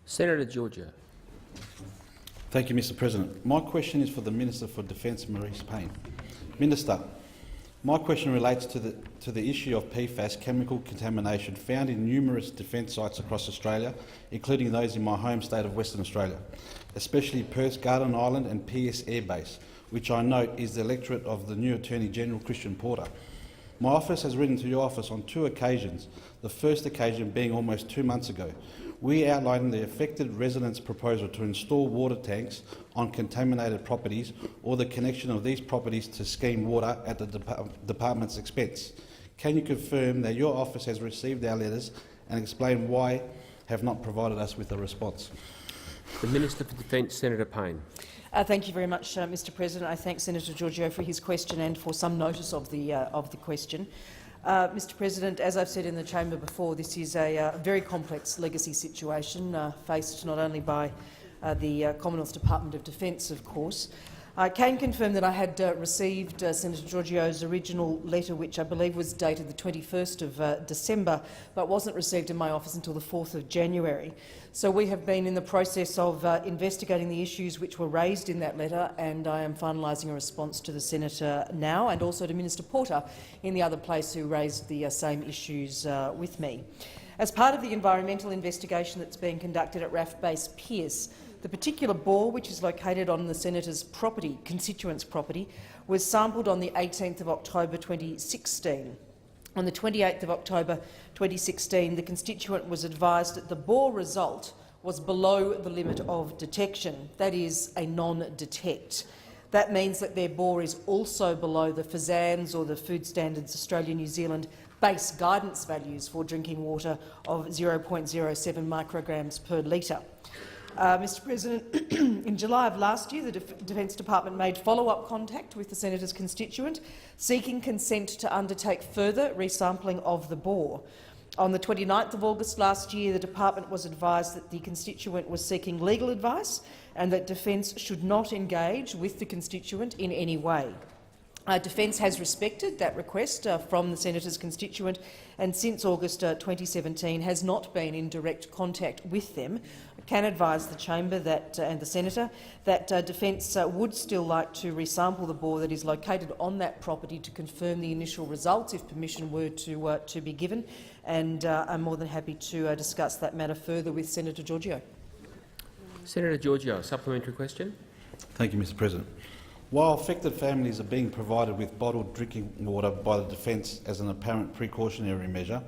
Senator Georgiou. Thank you, Mr President. My question is for the Minister for Defence, Maurice Payne. Minister, my question relates to the issue of PFAS chemical contamination found in numerous defence sites across Australia, including those in my home state of Western Australia, especially Perth's Garden Island and PS Air Base, which I note is the electorate of the new Attorney-General Christian Porter. My office has written to your office on 2 occasions, the first occasion being almost 2 months ago. We outlined the affected residents' proposal to install water tanks on contaminated properties or the connection of these properties to scheme water at the department's expense. Can you confirm that your office has received our letters and explain why have not provided us with a response? The Minister for Defence, Senator Payne. Thank you very much, Mr President. I thank Senator Georgiou for his question and for some notice of the question. Mr President, as I've said in the chamber before, this is a very complex legacy situation faced not only by the Commonwealth Department of Defence, of course. I can confirm that I had received Senator Georgiou's original letter, which I believe was dated the 21st of December, but wasn't received in my office until the 4th of January. So we have been in the process of investigating the issues which were raised in that letter, and I am finalising a response to the Senator now, and also to Minister Porter in the other place who raised the same issues with me. As part of the environmental investigation that's being conducted at RAF Base Pearce, the particular bore, which is located on the Senator's constituent's property, was sampled on the 18th of October 2016. On the 28th of October 2016, the constituent was advised that the bore result was below the limit of detection, that is, a non-detect. That means that their bore is also below the FSANZ or the Food Standards Australia-New Zealand base guidance values for drinking water of 0.07 micrograms per litre. Mr President, in July of last year, the Defence Department made follow-up contact with the Senator's constituent, seeking consent to undertake further resampling of the bore. On the 29th of August last year, the department was advised that the constituent was seeking legal advice and that Defence should not engage with the constituent in any way. Defence has respected that request from the Senator's constituent, and since August 2017 has not been in direct contact with them. I can advise the chamber that, and the Senator that Defence would still like to resample the bore that is located on that property to confirm the initial results, if permission were to be given, and I'm more than happy to discuss that matter further with Senator Georgiou. Senator Georgiou, a supplementary question. Thank you, Mr President. While affected families are being provided with bottled drinking water by the Defence as an apparent precautionary measure,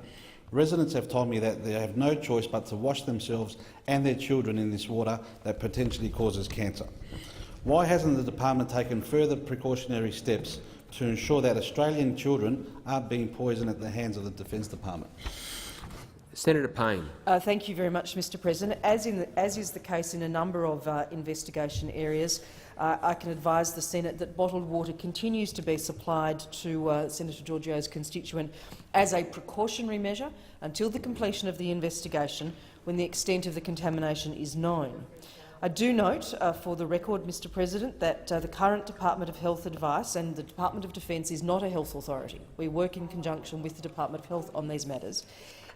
residents have told me that they have no choice but to wash themselves and their children in this water that potentially causes cancer. Why hasn't the department taken further precautionary steps to ensure that Australian children aren't being poisoned at the hands of the Defence Department? Senator Payne. Thank you very much, Mr President. As is the case in a number of investigation areas, I can advise the Senate that bottled water continues to be supplied to Senator Georgiou's constituent as a precautionary measure until the completion of the investigation, when the extent of the contamination is known. I do note, for the record, Mr President, that the current Department of Health advice, and the Department of Defence is not a health authority, we work in conjunction with the Department of Health on these matters,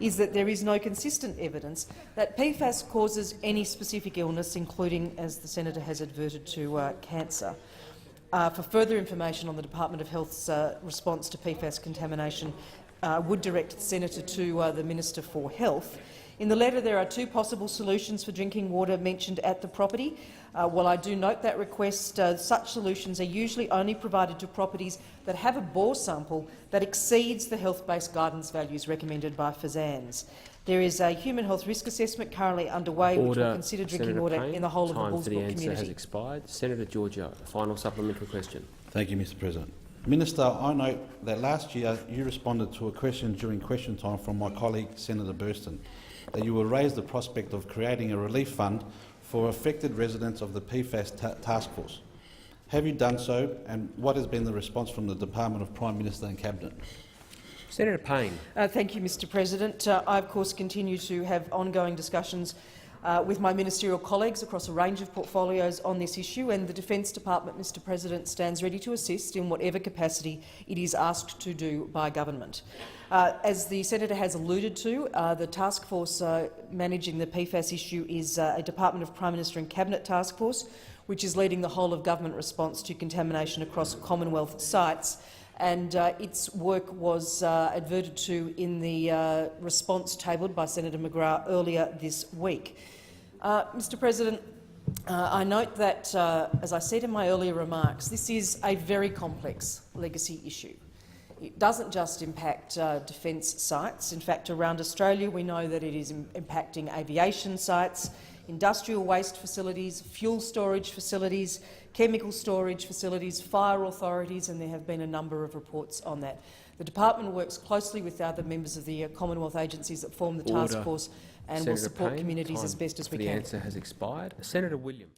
is that there is no consistent evidence that PFAS causes any specific illness, including, as the Senator has adverted to, cancer. For further information on the Department of Health's response to PFAS contamination, I would direct the Senator to the Minister for Health. In the letter, there are 2 possible solutions for drinking water mentioned at the property. While I do note that request, such solutions are usually only provided to properties that have a bore sample that exceeds the health-based guidance values recommended by FSANZ. There is a human health risk assessment currently underway which will consider drinking Senator water Payne, in the whole of the Time for the Bullsbrook answer community. has expired. Senator Georgiou, a final supplementary question. Thank you, Mr President. Minister, I note that last year you responded to a question during question time from my colleague Senator Burston, that you will raise the prospect of creating a relief fund for affected residents of the PFAS task force. Have you done so, and what has been the response from the Department of Prime Minister and Cabinet? Senator Payne. Thank you, Mr President. I, of course, continue to have ongoing discussions with my ministerial colleagues across a range of portfolios on this issue, and the Defence Department, Mr President, stands ready to assist in whatever capacity it is asked to do by government. As the Senator has alluded to, the task force managing the PFAS issue is a Department of Prime Minister and Cabinet task force, which is leading the whole-of-government response to contamination across Commonwealth sites, and its work was adverted to in the response tabled by Senator McGrath earlier this week. Mr President, I note that, as I said in my earlier remarks, this is a very complex legacy issue. It doesn't just impact defence sites. In fact, around Australia we know that it is impacting aviation sites, industrial waste facilities, fuel storage facilities, chemical storage facilities, fire authorities, and there have been a number of reports on that. The department works closely with the other members of the Commonwealth agencies that form the task force and will support communities as best as we can. The answer has expired. Senator Williams.